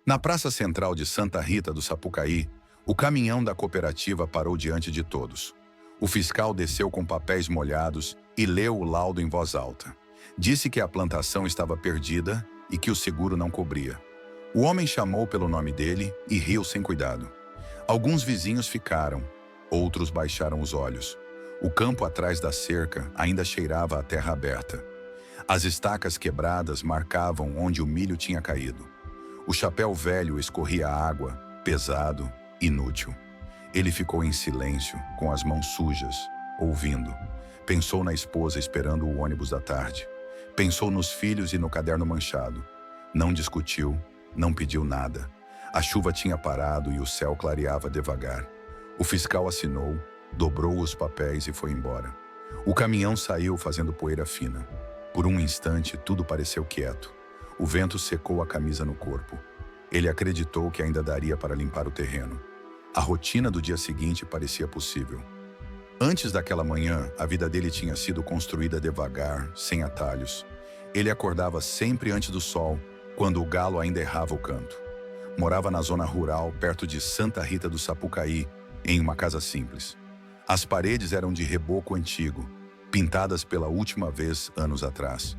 Na praça central de Santa Rita do Sapucaí, o caminhão da cooperativa parou diante de todos. O fiscal desceu com papéis molhados e leu o laudo em voz alta. Disse que a plantação estava perdida e que o seguro não cobria. O homem chamou pelo nome dele e riu sem cuidado. Alguns vizinhos ficaram, outros baixaram os olhos. O campo atrás da cerca ainda cheirava a terra aberta. As estacas quebradas marcavam onde o milho tinha caído. O chapéu velho escorria água, pesado, inútil. Ele ficou em silêncio, com as mãos sujas, ouvindo. Pensou na esposa esperando o ônibus da tarde. Pensou nos filhos e no caderno manchado. Não discutiu, não pediu nada. A chuva tinha parado e o céu clareava devagar. O fiscal assinou, dobrou os papéis e foi embora. O caminhão saiu fazendo poeira fina. Por um instante, tudo pareceu quieto. O vento secou a camisa no corpo. Ele acreditou que ainda daria para limpar o terreno. A rotina do dia seguinte parecia possível. Antes daquela manhã, a vida dele tinha sido construída devagar, sem atalhos. Ele acordava sempre antes do sol, quando o galo ainda errava o canto. Morava na zona rural, perto de Santa Rita do Sapucaí, em uma casa simples. As paredes eram de reboco antigo, pintadas pela última vez anos atrás.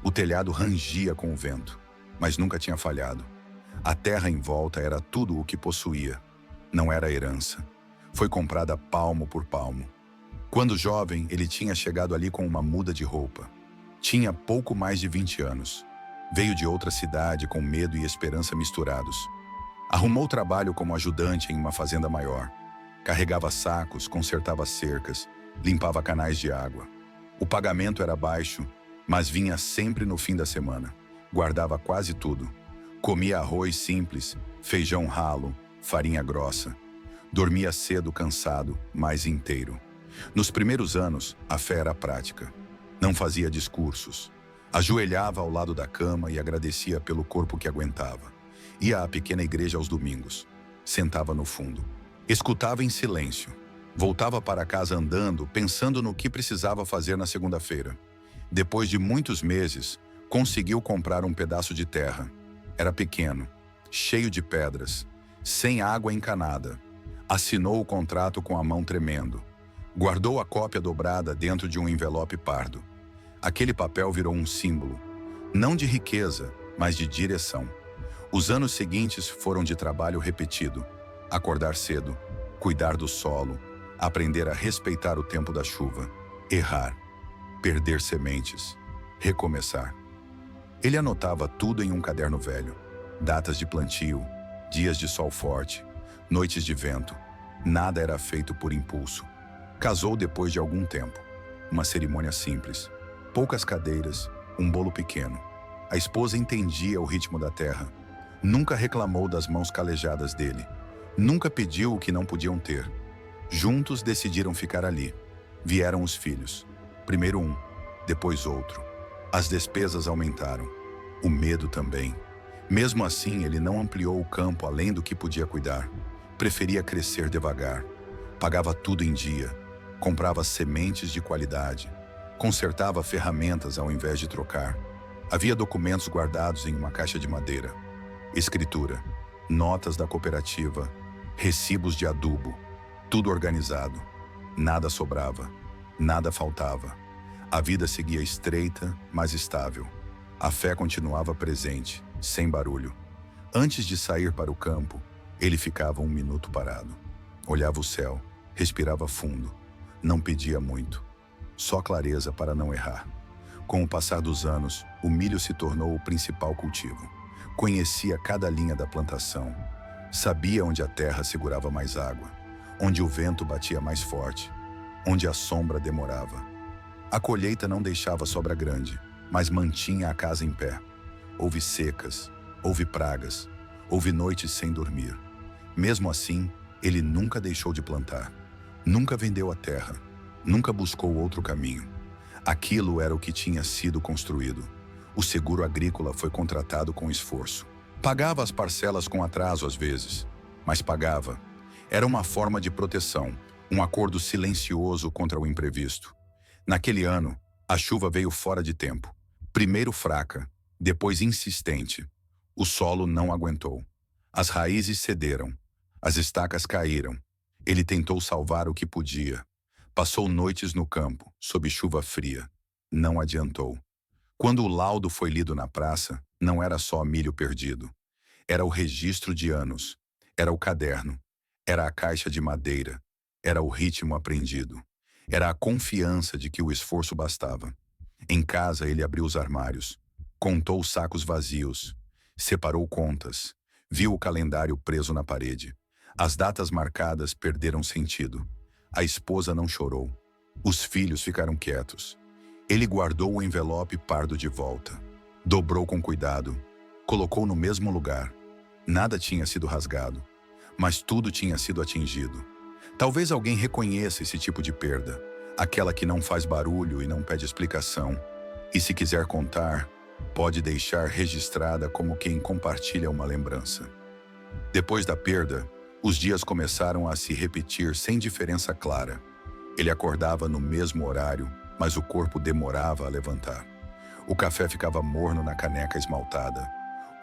O telhado rangia com o vento, mas nunca tinha falhado. A terra em volta era tudo o que possuía. Não era herança. Foi comprada palmo por palmo. Quando jovem, ele tinha chegado ali com uma muda de roupa. Tinha pouco mais de 20 anos. Veio de outra cidade com medo e esperança misturados. Arrumou trabalho como ajudante em uma fazenda maior. Carregava sacos, consertava cercas, limpava canais de água. O pagamento era baixo, mas vinha sempre no fim da semana. Guardava quase tudo. Comia arroz simples, feijão ralo, farinha grossa. Dormia cedo, cansado, mas inteiro. Nos primeiros anos, a fé era prática. Não fazia discursos. Ajoelhava ao lado da cama e agradecia pelo corpo que aguentava. Ia à pequena igreja aos domingos. Sentava no fundo. Escutava em silêncio. Voltava para casa andando, pensando no que precisava fazer na segunda-feira. Depois de muitos meses, conseguiu comprar um pedaço de terra. Era pequeno, cheio de pedras, sem água encanada. Assinou o contrato com a mão tremendo. Guardou a cópia dobrada dentro de um envelope pardo. Aquele papel virou um símbolo, não de riqueza, mas de direção. Os anos seguintes foram de trabalho repetido. Acordar cedo, cuidar do solo, aprender a respeitar o tempo da chuva, errar, perder sementes, recomeçar. Ele anotava tudo em um caderno velho. Datas de plantio, dias de sol forte, noites de vento. Nada era feito por impulso. Casou depois de algum tempo. Uma cerimônia simples. Poucas cadeiras, um bolo pequeno. A esposa entendia o ritmo da terra. Nunca reclamou das mãos calejadas dele. Nunca pediu o que não podiam ter. Juntos decidiram ficar ali. Vieram os filhos. Primeiro um, depois outro. As despesas aumentaram. O medo também. Mesmo assim, ele não ampliou o campo além do que podia cuidar. Preferia crescer devagar. Pagava tudo em dia. Comprava sementes de qualidade. Consertava ferramentas ao invés de trocar. Havia documentos guardados em uma caixa de madeira. Escritura, notas da cooperativa, recibos de adubo. Tudo organizado. Nada sobrava. Nada faltava. A vida seguia estreita, mas estável. A fé continuava presente, sem barulho. Antes de sair para o campo, ele ficava um minuto parado. Olhava o céu, respirava fundo. Não pedia muito. Só clareza para não errar. Com o passar dos anos, o milho se tornou o principal cultivo. Conhecia cada linha da plantação. Sabia onde a terra segurava mais água, onde o vento batia mais forte, onde a sombra demorava. A colheita não deixava sobra grande, mas mantinha a casa em pé. Houve secas, houve pragas, houve noites sem dormir. Mesmo assim, ele nunca deixou de plantar. Nunca vendeu a terra. Nunca buscou outro caminho. Aquilo era o que tinha sido construído. O seguro agrícola foi contratado com esforço. Pagava as parcelas com atraso às vezes, mas pagava. Era uma forma de proteção, um acordo silencioso contra o imprevisto. Naquele ano, a chuva veio fora de tempo. Primeiro fraca, depois insistente. O solo não aguentou. As raízes cederam. As estacas caíram. Ele tentou salvar o que podia. Passou noites no campo, sob chuva fria. Não adiantou. Quando o laudo foi lido na praça, não era só milho perdido. Era o registro de anos. Era o caderno. Era a caixa de madeira. Era o ritmo aprendido. Era a confiança de que o esforço bastava. Em casa ele abriu os armários. Contou os sacos vazios. Separou contas. Viu o calendário preso na parede. As datas marcadas perderam sentido. A esposa não chorou. Os filhos ficaram quietos. Ele guardou o envelope pardo de volta. Dobrou com cuidado. Colocou no mesmo lugar. Nada tinha sido rasgado, mas tudo tinha sido atingido. Talvez alguém reconheça esse tipo de perda, aquela que não faz barulho e não pede explicação. E se quiser contar, pode deixar registrada como quem compartilha uma lembrança. Depois da perda, os dias começaram a se repetir sem diferença clara. Ele acordava no mesmo horário, mas o corpo demorava a levantar. O café ficava morno na caneca esmaltada.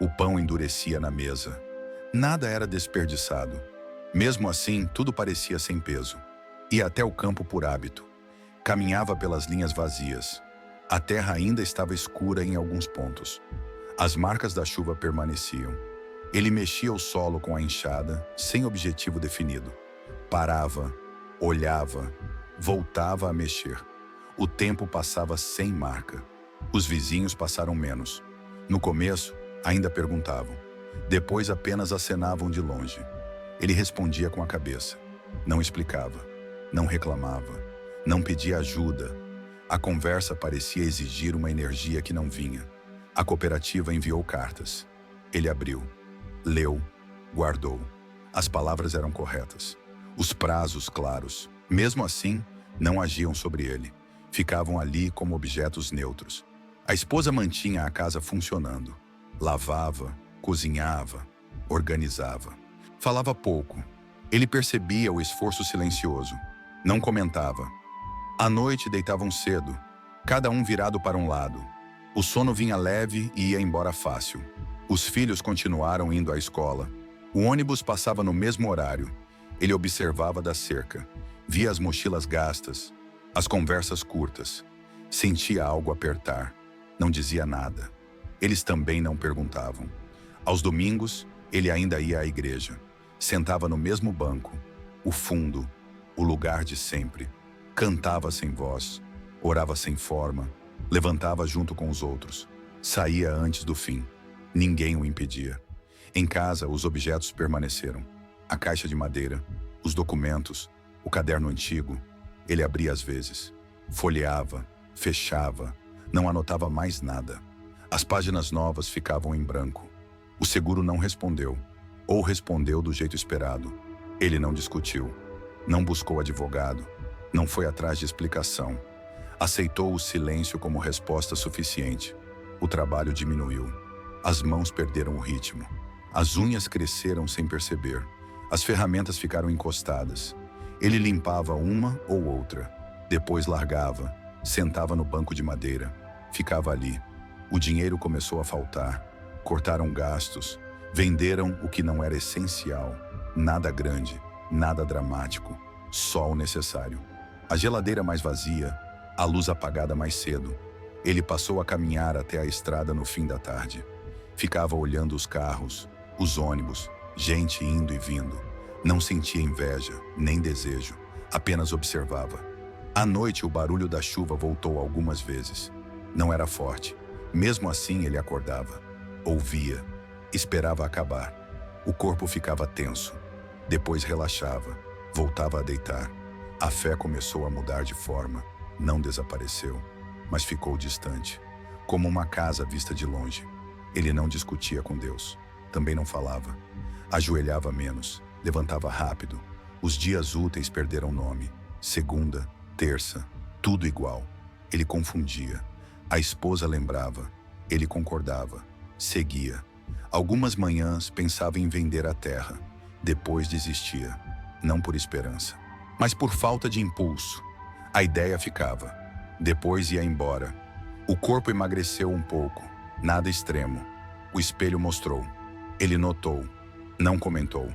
O pão endurecia na mesa. Nada era desperdiçado. Mesmo assim, tudo parecia sem peso. Ia até o campo por hábito. Caminhava pelas linhas vazias. A terra ainda estava escura em alguns pontos. As marcas da chuva permaneciam. Ele mexia o solo com a enxada, sem objetivo definido. Parava, olhava, voltava a mexer. O tempo passava sem marca. Os vizinhos passaram menos. No começo, ainda perguntavam. Depois apenas acenavam de longe. Ele respondia com a cabeça. Não explicava. Não reclamava. Não pedia ajuda. A conversa parecia exigir uma energia que não vinha. A cooperativa enviou cartas. Ele abriu. Leu. Guardou. As palavras eram corretas. Os prazos claros. Mesmo assim, não agiam sobre ele. Ficavam ali como objetos neutros. A esposa mantinha a casa funcionando. Lavava, cozinhava, organizava. Falava pouco. Ele percebia o esforço silencioso. Não comentava. À noite deitavam cedo, cada um virado para um lado. O sono vinha leve e ia embora fácil. Os filhos continuaram indo à escola. O ônibus passava no mesmo horário. Ele observava da cerca. Via as mochilas gastas, as conversas curtas. Sentia algo apertar. Não dizia nada. Eles também não perguntavam. Aos domingos, ele ainda ia à igreja. Sentava no mesmo banco, o fundo, o lugar de sempre. Cantava sem voz, orava sem forma, levantava junto com os outros. Saía antes do fim. Ninguém o impedia. Em casa, os objetos permaneceram. A caixa de madeira, os documentos, o caderno antigo. Ele abria às vezes. Folheava, fechava, não anotava mais nada. As páginas novas ficavam em branco. O seguro não respondeu, ou respondeu do jeito esperado. Ele não discutiu, não buscou advogado, não foi atrás de explicação. Aceitou o silêncio como resposta suficiente. O trabalho diminuiu. As mãos perderam o ritmo. As unhas cresceram sem perceber. As ferramentas ficaram encostadas. Ele limpava uma ou outra. Depois largava, sentava no banco de madeira. Ficava ali. O dinheiro começou a faltar. Cortaram gastos. Venderam o que não era essencial. Nada grande, nada dramático. Só o necessário. A geladeira mais vazia, a luz apagada mais cedo. Ele passou a caminhar até a estrada no fim da tarde. Ficava olhando os carros, os ônibus, gente indo e vindo. Não sentia inveja, nem desejo. Apenas observava. À noite, o barulho da chuva voltou algumas vezes. Não era forte. Mesmo assim, ele acordava. Ouvia. Esperava acabar. O corpo ficava tenso. Depois relaxava. Voltava a deitar. A fé começou a mudar de forma. Não desapareceu, mas ficou distante. Como uma casa vista de longe. Ele não discutia com Deus. Também não falava. Ajoelhava menos. Levantava rápido. Os dias úteis perderam nome. Segunda, terça, tudo igual. Ele confundia. A esposa lembrava. Ele concordava. Seguia. Algumas manhãs pensava em vender a terra. Depois desistia. Não por esperança, mas por falta de impulso. A ideia ficava. Depois ia embora. O corpo emagreceu um pouco. Nada extremo. O espelho mostrou. Ele notou. Não comentou.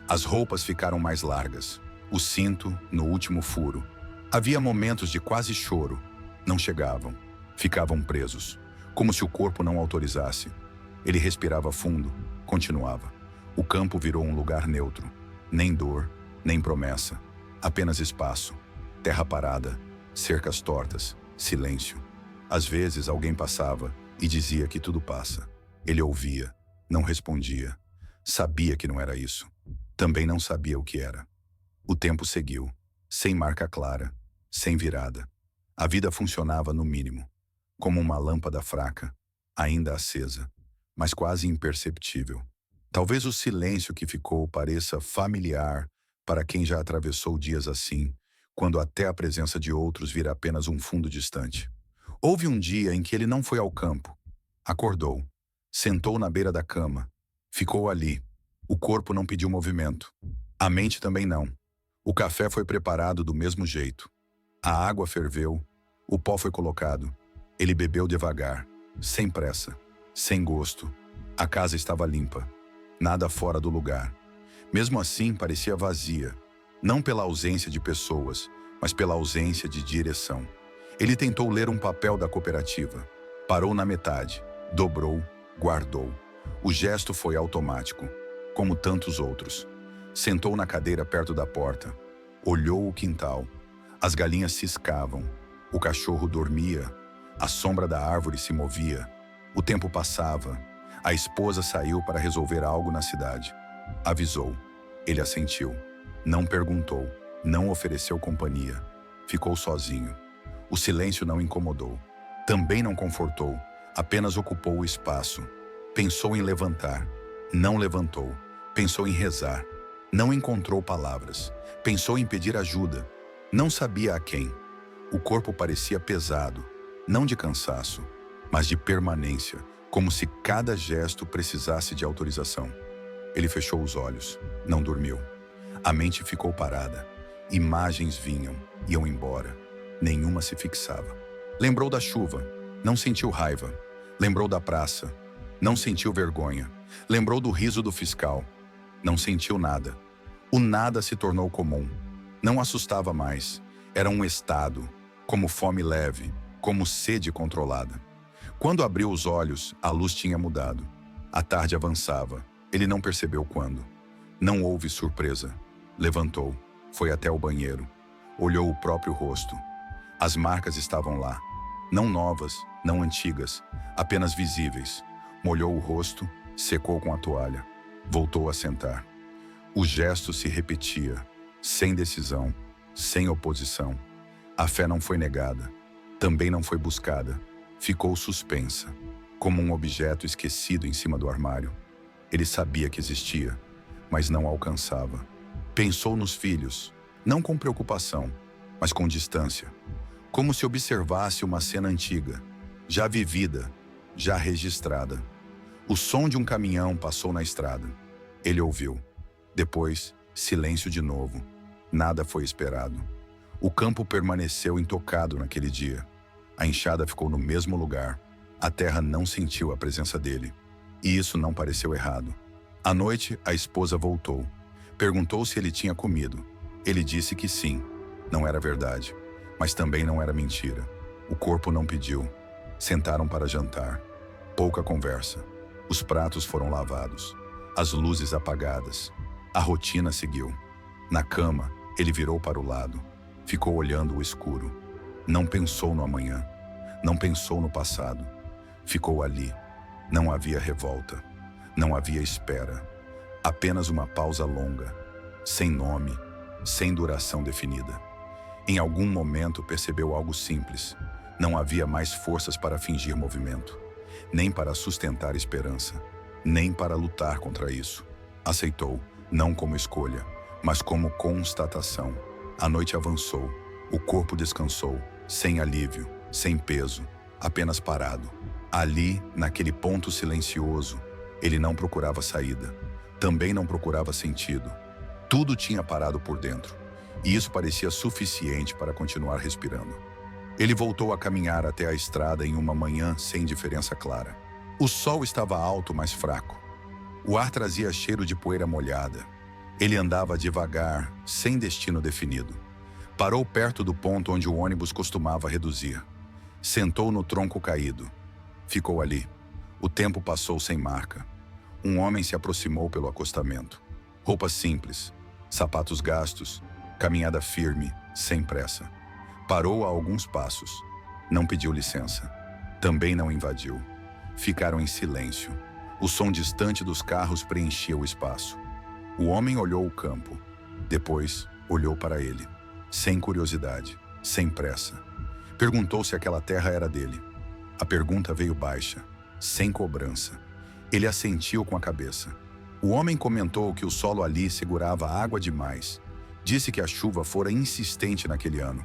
As roupas ficaram mais largas. O cinto no último furo. Havia momentos de quase choro. Não chegavam. Ficavam presos. Como se o corpo não autorizasse. Ele respirava fundo. Continuava. O campo virou um lugar neutro. Nem dor, nem promessa. Apenas espaço. Terra parada. Cercas tortas. Silêncio. Às vezes alguém passava e dizia que tudo passa. Ele ouvia. Não respondia. Sabia que não era isso. Também não sabia o que era. O tempo seguiu. Sem marca clara. Sem virada. A vida funcionava no mínimo. Como uma lâmpada fraca. Ainda acesa. Mas quase imperceptível. Talvez o silêncio que ficou pareça familiar para quem já atravessou dias assim, quando até a presença de outros vira apenas um fundo distante. Houve um dia em que ele não foi ao campo. Acordou. Sentou na beira da cama. Ficou ali. O corpo não pediu movimento. A mente também não. O café foi preparado do mesmo jeito. A água ferveu. O pó foi colocado. Ele bebeu devagar, sem pressa, sem gosto. A casa estava limpa. Nada fora do lugar. Mesmo assim, parecia vazia. Não pela ausência de pessoas, mas pela ausência de direção. Ele tentou ler um papel da cooperativa. Parou na metade. Dobrou, guardou. O gesto foi automático, como tantos outros. Sentou na cadeira perto da porta. Olhou o quintal. As galinhas ciscavam. O cachorro dormia. A sombra da árvore se movia. O tempo passava. A esposa saiu para resolver algo na cidade. Avisou. Ele assentiu. Não perguntou. Não ofereceu companhia. Ficou sozinho. O silêncio não incomodou. Também não confortou. Apenas ocupou o espaço. Pensou em levantar. Não levantou. Pensou em rezar. Não encontrou palavras. Pensou em pedir ajuda. Não sabia a quem. O corpo parecia pesado, não de cansaço, mas de permanência, como se cada gesto precisasse de autorização. Ele fechou os olhos. Não dormiu. A mente ficou parada. Imagens vinham, iam embora. Nenhuma se fixava. Lembrou da chuva. Não sentiu raiva. Lembrou da praça. Não sentiu vergonha. Lembrou do riso do fiscal. Não sentiu nada. O nada se tornou comum. Não assustava mais. Era um estado, como fome leve, como sede controlada. Quando abriu os olhos, a luz tinha mudado. A tarde avançava. Ele não percebeu quando. Não houve surpresa. Levantou. Foi até o banheiro. Olhou o próprio rosto. As marcas estavam lá. Não novas, não antigas, apenas visíveis. Molhou o rosto, secou com a toalha. Voltou a sentar. O gesto se repetia, sem decisão, sem oposição. A fé não foi negada, também não foi buscada. Ficou suspensa, como um objeto esquecido em cima do armário. Ele sabia que existia, mas não alcançava. Pensou nos filhos, não com preocupação, mas com distância. Como se observasse uma cena antiga, já vivida, já registrada. O som de um caminhão passou na estrada. Ele ouviu. Depois, silêncio de novo. Nada foi esperado. O campo permaneceu intocado naquele dia. A enxada ficou no mesmo lugar. A terra não sentiu a presença dele. E isso não pareceu errado. À noite, a esposa voltou. Perguntou se ele tinha comido. Ele disse que sim. Não era verdade. Mas também não era mentira. O corpo não pediu. Sentaram para jantar. Pouca conversa. Os pratos foram lavados. As luzes apagadas. A rotina seguiu. Na cama, ele virou para o lado. Ficou olhando o escuro. Não pensou no amanhã. Não pensou no passado. Ficou ali. Não havia revolta. Não havia espera. Apenas uma pausa longa. Sem nome. Sem duração definida. Em algum momento percebeu algo simples. Não havia mais forças para fingir movimento. Nem para sustentar esperança. Nem para lutar contra isso. Aceitou. Não como escolha, mas como constatação. A noite avançou. O corpo descansou, sem alívio, sem peso, apenas parado. Ali, naquele ponto silencioso, ele não procurava saída. Também não procurava sentido. Tudo tinha parado por dentro. E isso parecia suficiente para continuar respirando. Ele voltou a caminhar até a estrada em uma manhã sem diferença clara. O sol estava alto, mas fraco. O ar trazia cheiro de poeira molhada. Ele andava devagar, sem destino definido. Parou perto do ponto onde o ônibus costumava reduzir. Sentou no tronco caído. Ficou ali. O tempo passou sem marca. Um homem se aproximou pelo acostamento. Roupa simples, sapatos gastos, caminhada firme, sem pressa. Parou a alguns passos. Não pediu licença. Também não invadiu. Ficaram em silêncio. O som distante dos carros preenchia o espaço. O homem olhou o campo. Depois, olhou para ele. Sem curiosidade, sem pressa. Perguntou se aquela terra era dele. A pergunta veio baixa, sem cobrança. Ele assentiu com a cabeça. O homem comentou que o solo ali segurava água demais. Disse que a chuva fora insistente naquele ano.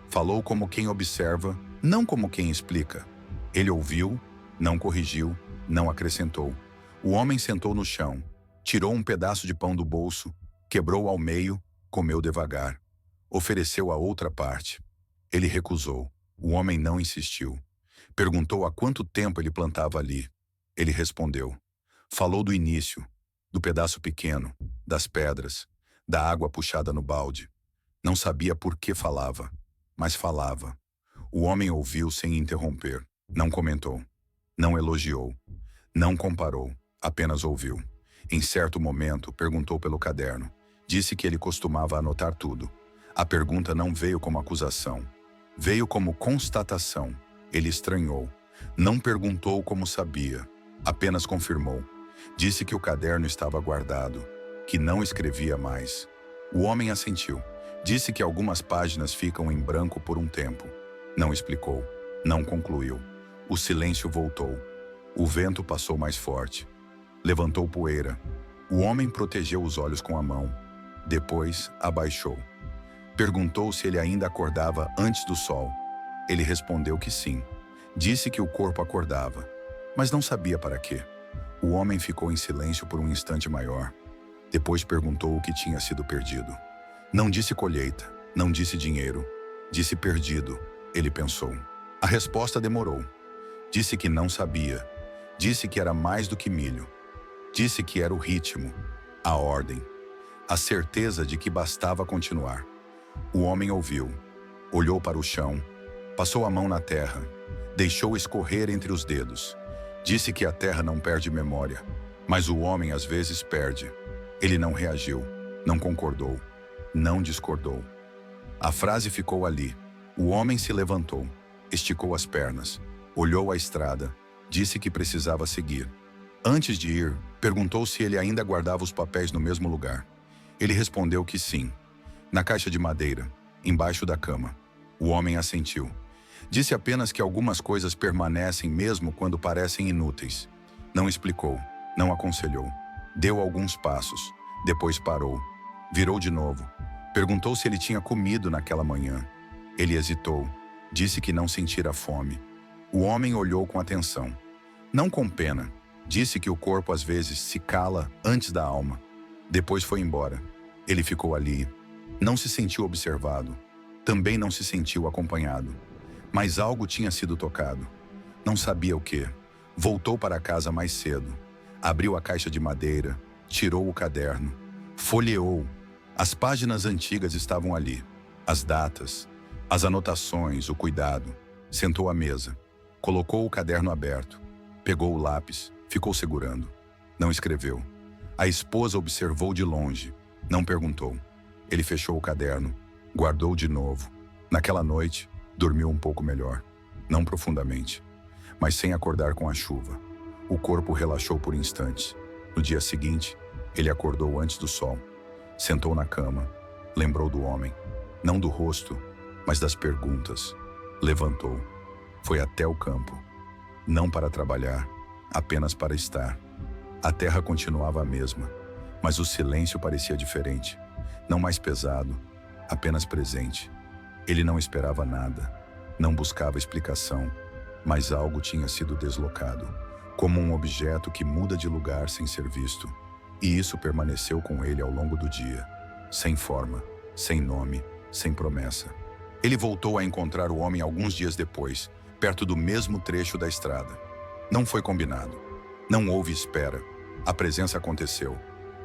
Falou como quem observa, não como quem explica. Ele ouviu, não corrigiu, não acrescentou. O homem sentou no chão, tirou um pedaço de pão do bolso, quebrou ao meio, comeu devagar. Ofereceu a outra parte. Ele recusou. O homem não insistiu. Perguntou há quanto tempo ele plantava ali. Ele respondeu. Falou do início, do pedaço pequeno, das pedras, da água puxada no balde. Não sabia por que falava, mas falava. O homem ouviu sem interromper. Não comentou. Não elogiou. Não comparou. Apenas ouviu. Em certo momento, perguntou pelo caderno. Disse que ele costumava anotar tudo. A pergunta não veio como acusação. Veio como constatação. Ele estranhou. Não perguntou como sabia. Apenas confirmou. Disse que o caderno estava guardado, que não escrevia mais. O homem assentiu. Disse que algumas páginas ficam em branco por um tempo. Não explicou. Não concluiu. O silêncio voltou. O vento passou mais forte. Levantou poeira. O homem protegeu os olhos com a mão. Depois, abaixou. Perguntou se ele ainda acordava antes do sol. Ele respondeu que sim. Disse que o corpo acordava, mas não sabia para quê. O homem ficou em silêncio por um instante maior. Depois perguntou o que tinha sido perdido. Não disse colheita, não disse dinheiro. Disse perdido, ele pensou. A resposta demorou. Disse que não sabia. Disse que era mais do que milho. Disse que era o ritmo, a ordem, a certeza de que bastava continuar. O homem ouviu, olhou para o chão, passou a mão na terra, deixou escorrer entre os dedos. Disse que a terra não perde memória, mas o homem às vezes perde. Ele não reagiu, não concordou, não discordou. A frase ficou ali. O homem se levantou, esticou as pernas, olhou a estrada, disse que precisava seguir. Antes de ir, perguntou se ele ainda guardava os papéis no mesmo lugar. Ele respondeu que sim. Na caixa de madeira, embaixo da cama. O homem assentiu. Disse apenas que algumas coisas permanecem mesmo quando parecem inúteis. Não explicou, não aconselhou. Deu alguns passos, depois parou. Virou de novo. Perguntou se ele tinha comido naquela manhã. Ele hesitou. Disse que não sentira fome. O homem olhou com atenção. Não com pena. Disse que o corpo às vezes se cala antes da alma. Depois foi embora. Ele ficou ali. Não se sentiu observado. Também não se sentiu acompanhado. Mas algo tinha sido tocado. Não sabia o quê. Voltou para casa mais cedo. Abriu a caixa de madeira. Tirou o caderno. Folheou. As páginas antigas estavam ali. As datas, as anotações, o cuidado. Sentou à mesa. Colocou o caderno aberto. Pegou o lápis. Ficou segurando. Não escreveu. A esposa observou de longe. Não perguntou. Ele fechou o caderno. Guardou de novo. Naquela noite, dormiu um pouco melhor. Não profundamente, mas sem acordar com a chuva. O corpo relaxou por instantes. No dia seguinte, ele acordou antes do sol. Sentou na cama. Lembrou do homem. Não do rosto, mas das perguntas. Levantou. Foi até o campo. Não para trabalhar, apenas para estar. A terra continuava a mesma, mas o silêncio parecia diferente. Não mais pesado, apenas presente. Ele não esperava nada, não buscava explicação, mas algo tinha sido deslocado, como um objeto que muda de lugar sem ser visto. E isso permaneceu com ele ao longo do dia, sem forma, sem nome, sem promessa. Ele voltou a encontrar o homem alguns dias depois, perto do mesmo trecho da estrada. Não foi combinado. Não houve espera. A presença aconteceu.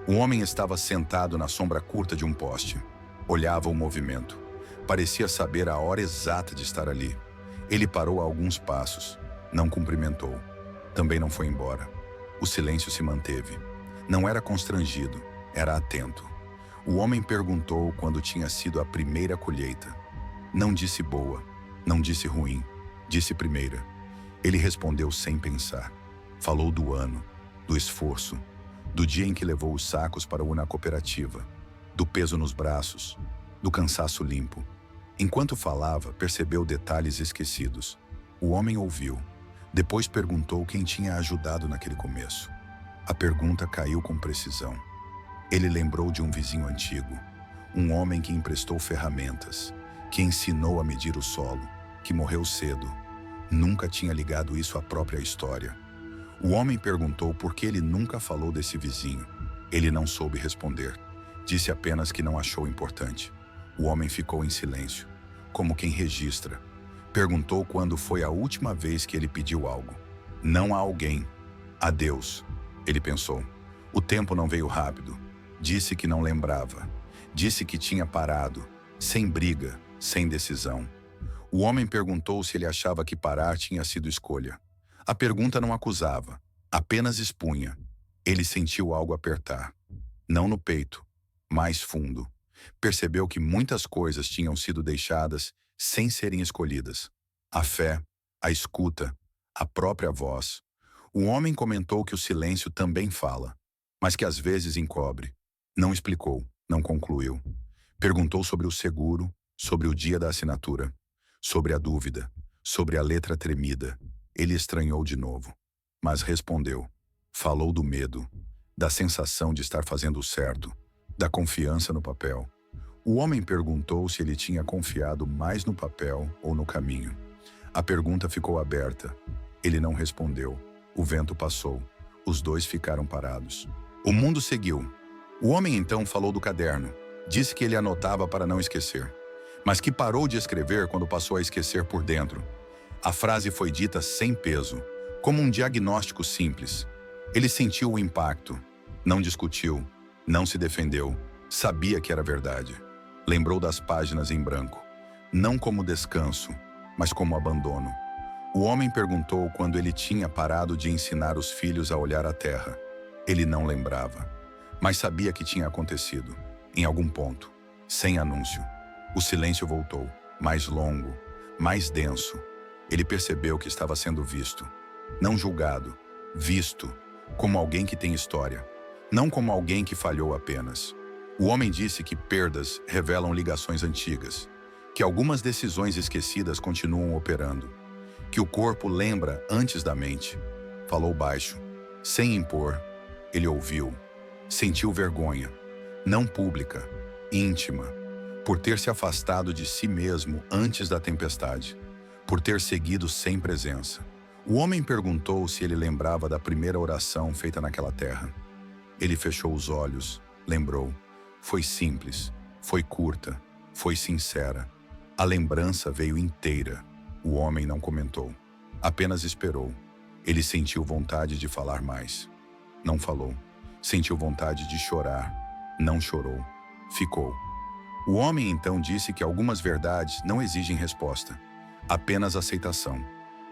O homem estava sentado na sombra curta de um poste. Olhava o movimento. Parecia saber a hora exata de estar ali. Ele parou a alguns passos. Não cumprimentou. Também não foi embora. O silêncio se manteve. Não era constrangido, era atento. O homem perguntou quando tinha sido a primeira colheita. Não disse boa, não disse ruim, disse primeira. Ele respondeu sem pensar. Falou do ano, do esforço, do dia em que levou os sacos para a cooperativa, do peso nos braços, do cansaço limpo. Enquanto falava, percebeu detalhes esquecidos. O homem ouviu. Depois perguntou quem tinha ajudado naquele começo. A pergunta caiu com precisão. Ele lembrou de um vizinho antigo, um homem que emprestou ferramentas, que ensinou a medir o solo, que morreu cedo. Nunca tinha ligado isso à própria história. O homem perguntou por que ele nunca falou desse vizinho. Ele não soube responder. Disse apenas que não achou importante. O homem ficou em silêncio, como quem registra. Perguntou quando foi a última vez que ele pediu algo. Não a alguém, a Deus. Ele pensou. O tempo não veio rápido. Disse que não lembrava. Disse que tinha parado, sem briga, sem decisão. O homem perguntou se ele achava que parar tinha sido escolha. A pergunta não acusava, apenas expunha. Ele sentiu algo apertar. Não no peito, mais fundo. Percebeu que muitas coisas tinham sido deixadas sem serem escolhidas. A fé, a escuta, a própria voz. O homem comentou que o silêncio também fala, mas que às vezes encobre. Não explicou, não concluiu. Perguntou sobre o seguro, sobre o dia da assinatura, sobre a dúvida, sobre a letra tremida. Ele estranhou de novo, mas respondeu. Falou do medo, da sensação de estar fazendo o certo, da confiança no papel. O homem perguntou se ele tinha confiado mais no papel ou no caminho. A pergunta ficou aberta. Ele não respondeu. O vento passou. Os dois ficaram parados. O mundo seguiu. O homem então falou do caderno. Disse que ele anotava para não esquecer, mas que parou de escrever quando passou a esquecer por dentro. A frase foi dita sem peso, como um diagnóstico simples. Ele sentiu o impacto. Não discutiu, não se defendeu. Sabia que era verdade. Lembrou das páginas em branco. Não como descanso, mas como abandono. O homem perguntou quando ele tinha parado de ensinar os filhos a olhar a terra. Ele não lembrava, mas sabia que tinha acontecido, em algum ponto, sem anúncio. O silêncio voltou, mais longo, mais denso. Ele percebeu que estava sendo visto, não julgado, visto, como alguém que tem história, não como alguém que falhou apenas. O homem disse que perdas revelam ligações antigas, que algumas decisões esquecidas continuam operando, que o corpo lembra antes da mente. Falou baixo, sem impor. Ele ouviu. Sentiu vergonha, não pública, íntima, por ter se afastado de si mesmo antes da tempestade, por ter seguido sem presença. O homem perguntou se ele lembrava da primeira oração feita naquela terra. Ele fechou os olhos, lembrou. Foi simples, foi curta, foi sincera. A lembrança veio inteira. O homem não comentou, apenas esperou. Ele sentiu vontade de falar mais. Não falou. Sentiu vontade de chorar. Não chorou. Ficou. O homem então disse que algumas verdades não exigem resposta, apenas aceitação.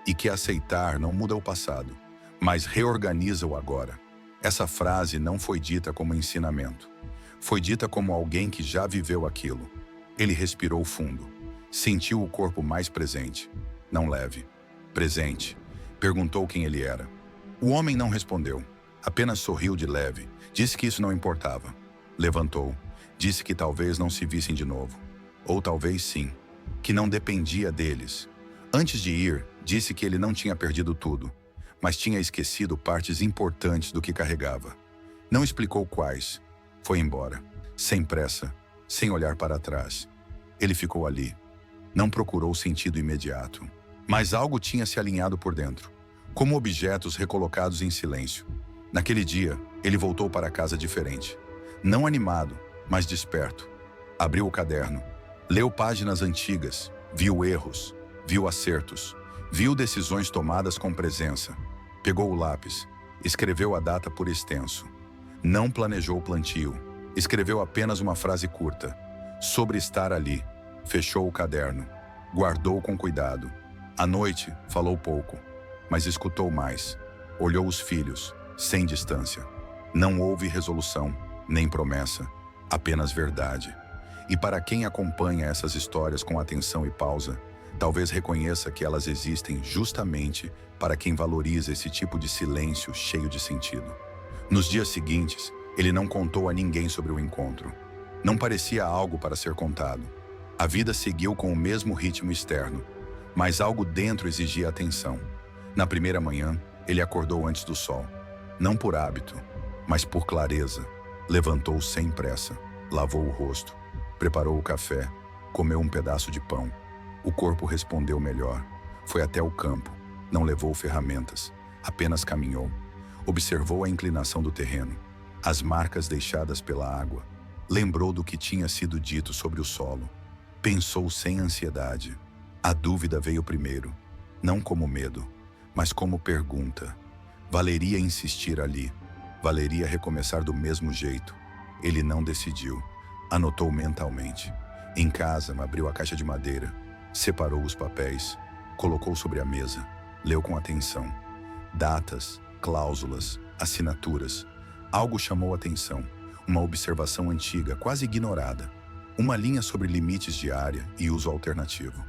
E que aceitar não muda o passado, mas reorganiza o agora. Essa frase não foi dita como ensinamento. Foi dita como alguém que já viveu aquilo. Ele respirou fundo. Sentiu o corpo mais presente. Não leve. Presente. Perguntou quem ele era. O homem não respondeu. Apenas sorriu de leve. Disse que isso não importava. Levantou. Disse que talvez não se vissem de novo. Ou talvez sim. Que não dependia deles. Antes de ir, disse que ele não tinha perdido tudo, mas tinha esquecido partes importantes do que carregava. Não explicou quais. Foi embora. Sem pressa. Sem olhar para trás. Ele ficou ali. Não procurou sentido imediato. Mas algo tinha se alinhado por dentro, como objetos recolocados em silêncio. Naquele dia, ele voltou para casa diferente. Não animado, mas desperto. Abriu o caderno. Leu páginas antigas. Viu erros. Viu acertos. Viu decisões tomadas com presença. Pegou o lápis. Escreveu a data por extenso. Não planejou o plantio. Escreveu apenas uma frase curta. Sobre estar ali. Fechou o caderno. Guardou com cuidado. À noite, falou pouco, mas escutou mais. Olhou os filhos, sem distância. Não houve resolução, nem promessa, apenas verdade. E para quem acompanha essas histórias com atenção e pausa, talvez reconheça que elas existem justamente para quem valoriza esse tipo de silêncio cheio de sentido. Nos dias seguintes, ele não contou a ninguém sobre o encontro. Não parecia algo para ser contado. A vida seguiu com o mesmo ritmo externo, mas algo dentro exigia atenção. Na primeira manhã, ele acordou antes do sol. Não por hábito, mas por clareza. Levantou sem pressa, lavou o rosto, preparou o café, comeu um pedaço de pão. O corpo respondeu melhor. Foi até o campo. Não levou ferramentas, apenas caminhou. Observou a inclinação do terreno, as marcas deixadas pela água. Lembrou do que tinha sido dito sobre o solo. Pensou sem ansiedade. A dúvida veio primeiro, não como medo, mas como pergunta. Valeria insistir ali? Valeria recomeçar do mesmo jeito? Ele não decidiu. Anotou mentalmente. Em casa, abriu a caixa de madeira, separou os papéis, colocou sobre a mesa, leu com atenção. Datas, cláusulas, assinaturas. Algo chamou a atenção. Uma observação antiga, quase ignorada. Uma linha sobre limites de área e uso alternativo.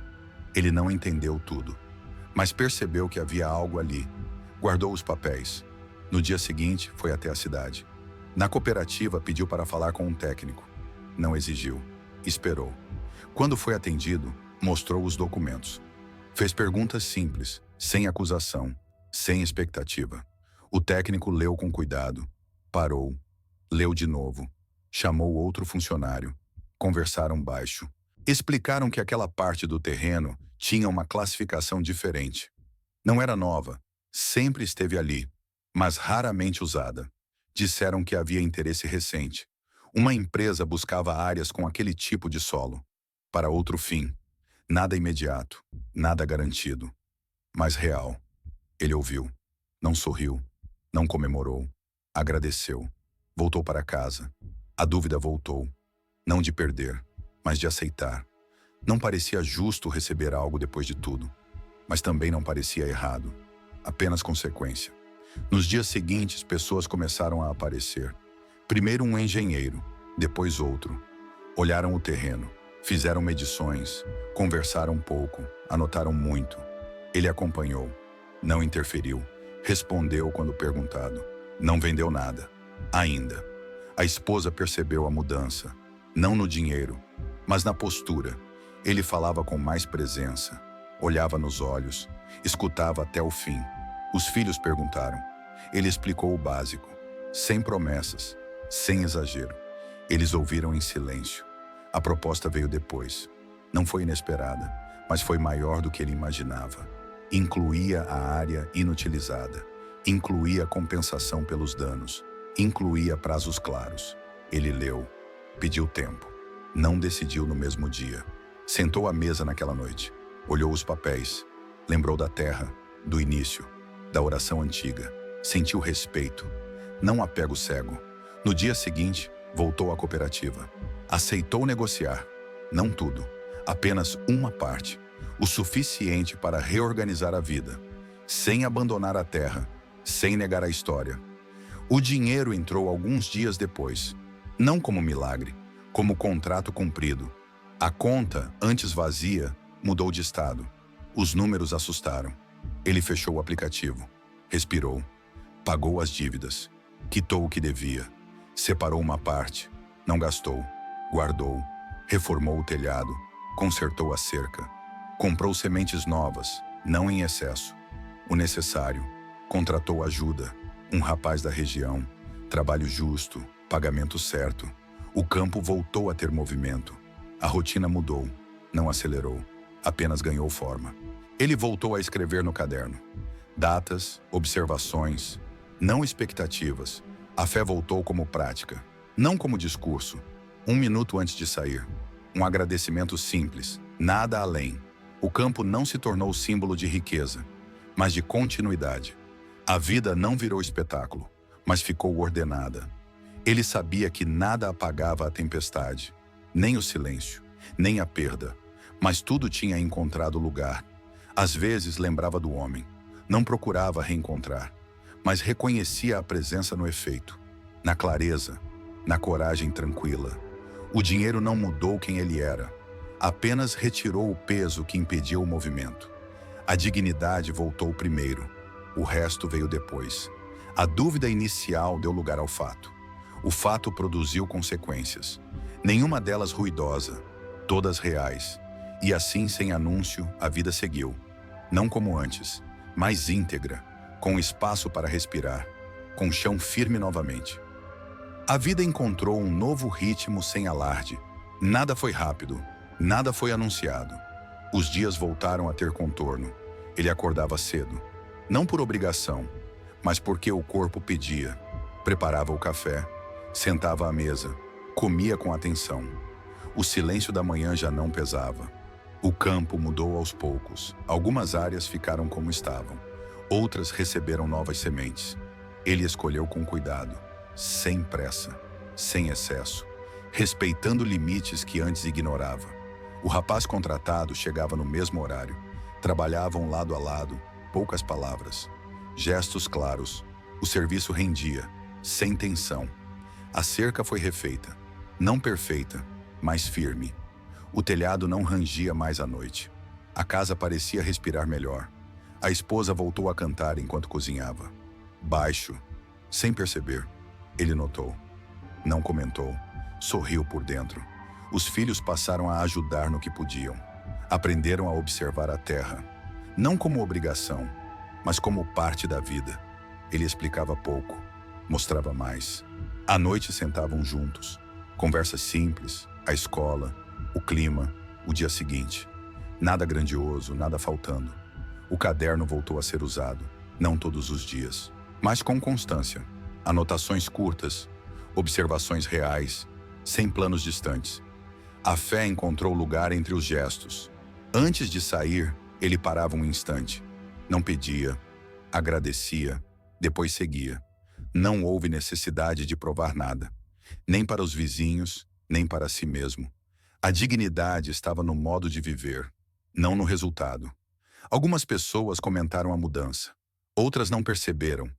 Ele não entendeu tudo, mas percebeu que havia algo ali. Guardou os papéis. No dia seguinte, foi até a cidade. Na cooperativa, pediu para falar com um técnico. Não exigiu. Esperou. Quando foi atendido, mostrou os documentos. Fez perguntas simples, sem acusação, sem expectativa. O técnico leu com cuidado. Parou. Leu de novo. Chamou outro funcionário. Conversaram baixo. Explicaram que aquela parte do terreno tinha uma classificação diferente. Não era nova, sempre esteve ali, mas raramente usada. Disseram que havia interesse recente. Uma empresa buscava áreas com aquele tipo de solo. Para outro fim. Nada imediato, nada garantido, mas real. Ele ouviu. Não sorriu, não comemorou. Agradeceu. Voltou para casa. A dúvida voltou. Não de perder, mas de aceitar. Não parecia justo receber algo depois de tudo, mas também não parecia errado, apenas consequência. Nos dias seguintes, pessoas começaram a aparecer. Primeiro um engenheiro, depois outro. Olharam o terreno, fizeram medições, conversaram um pouco, anotaram muito. Ele acompanhou, não interferiu, respondeu quando perguntado. Não vendeu nada, ainda. A esposa percebeu a mudança. Não no dinheiro, mas na postura. Ele falava com mais presença, olhava nos olhos, escutava até o fim. Os filhos perguntaram. Ele explicou o básico, sem promessas, sem exagero. Eles ouviram em silêncio. A proposta veio depois. Não foi inesperada, mas foi maior do que ele imaginava. Incluía a área inutilizada, incluía compensação pelos danos, incluía prazos claros. Ele leu. Pediu tempo. Não decidiu no mesmo dia. Sentou à mesa naquela noite. Olhou os papéis. Lembrou da terra, do início, da oração antiga. Sentiu respeito. Não apego cego. No dia seguinte, voltou à cooperativa. Aceitou negociar. Não tudo. Apenas uma parte. O suficiente para reorganizar a vida. Sem abandonar a terra. Sem negar a história. O dinheiro entrou alguns dias depois. Não como milagre, como contrato cumprido. A conta, antes vazia, mudou de estado. Os números assustaram. Ele fechou o aplicativo. Respirou. Pagou as dívidas. Quitou o que devia. Separou uma parte. Não gastou. Guardou. Reformou o telhado. Consertou a cerca. Comprou sementes novas, não em excesso. O necessário. Contratou ajuda. Um rapaz da região. Trabalho justo. Pagamento certo. O campo voltou a ter movimento. A rotina mudou. Não acelerou. Apenas ganhou forma. Ele voltou a escrever no caderno. Datas, observações, não expectativas. A fé voltou como prática, não como discurso. 1 minuto antes de sair. Um agradecimento simples, nada além. O campo não se tornou símbolo de riqueza, mas de continuidade. A vida não virou espetáculo, mas ficou ordenada. Ele sabia que nada apagava a tempestade, nem o silêncio, nem a perda, mas tudo tinha encontrado lugar. Às vezes lembrava do homem, não procurava reencontrar, mas reconhecia a presença no efeito, na clareza, na coragem tranquila. O dinheiro não mudou quem ele era, apenas retirou o peso que impedia o movimento. A dignidade voltou primeiro, o resto veio depois. A dúvida inicial deu lugar ao fato. O fato produziu consequências, nenhuma delas ruidosa, todas reais. E assim, sem anúncio, a vida seguiu. Não como antes, mas íntegra, com espaço para respirar, com chão firme novamente. A vida encontrou um novo ritmo sem alarde. Nada foi rápido, nada foi anunciado. Os dias voltaram a ter contorno. Ele acordava cedo, não por obrigação, mas porque o corpo pedia. Preparava o café, sentava à mesa, comia com atenção. O silêncio da manhã já não pesava. O campo mudou aos poucos. Algumas áreas ficaram como estavam. Outras receberam novas sementes. Ele escolheu com cuidado, sem pressa, sem excesso, respeitando limites que antes ignorava. O rapaz contratado chegava no mesmo horário. Trabalhavam lado a lado, poucas palavras, gestos claros. O serviço rendia, sem tensão. A cerca foi refeita, não perfeita, mas firme. O telhado não rangia mais à noite. A casa parecia respirar melhor. A esposa voltou a cantar enquanto cozinhava. Baixo, sem perceber, ele notou. Não comentou, sorriu por dentro. Os filhos passaram a ajudar no que podiam. Aprenderam a observar a terra, não como obrigação, mas como parte da vida. Ele explicava pouco, mostrava mais. À noite sentavam juntos, conversas simples, a escola, o clima, o dia seguinte. Nada grandioso, nada faltando. O caderno voltou a ser usado, não todos os dias, mas com constância. Anotações curtas, observações reais, sem planos distantes. A fé encontrou lugar entre os gestos. Antes de sair, ele parava um instante. Não pedia, agradecia, depois seguia. Não houve necessidade de provar nada, nem para os vizinhos, nem para si mesmo. A dignidade estava no modo de viver, não no resultado. Algumas pessoas comentaram a mudança, outras não perceberam.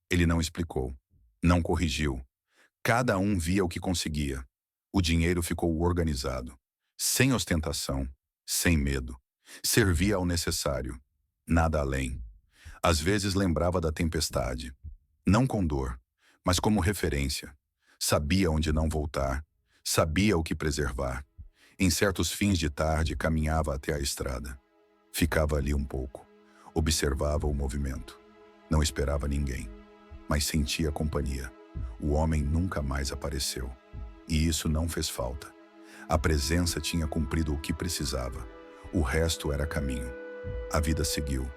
Ele não explicou, não corrigiu. Cada um via o que conseguia. O dinheiro ficou organizado, sem ostentação, sem medo. Servia ao necessário, nada além. Às vezes lembrava da tempestade, não com dor, mas como referência. Sabia onde não voltar, sabia o que preservar. Em certos fins de tarde, caminhava até a estrada. Ficava ali um pouco, observava o movimento. Não esperava ninguém, mas sentia companhia. O homem nunca mais apareceu. E isso não fez falta. A presença tinha cumprido o que precisava. O resto era caminho. A vida seguiu,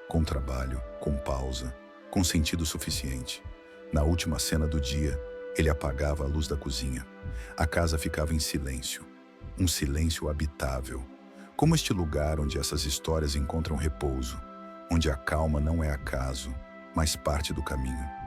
com trabalho, com pausa, com sentido suficiente. Na última cena do dia, ele apagava a luz da cozinha. A casa ficava em silêncio. Um silêncio habitável, como este lugar onde essas histórias encontram repouso, onde a calma não é acaso, mas parte do caminho.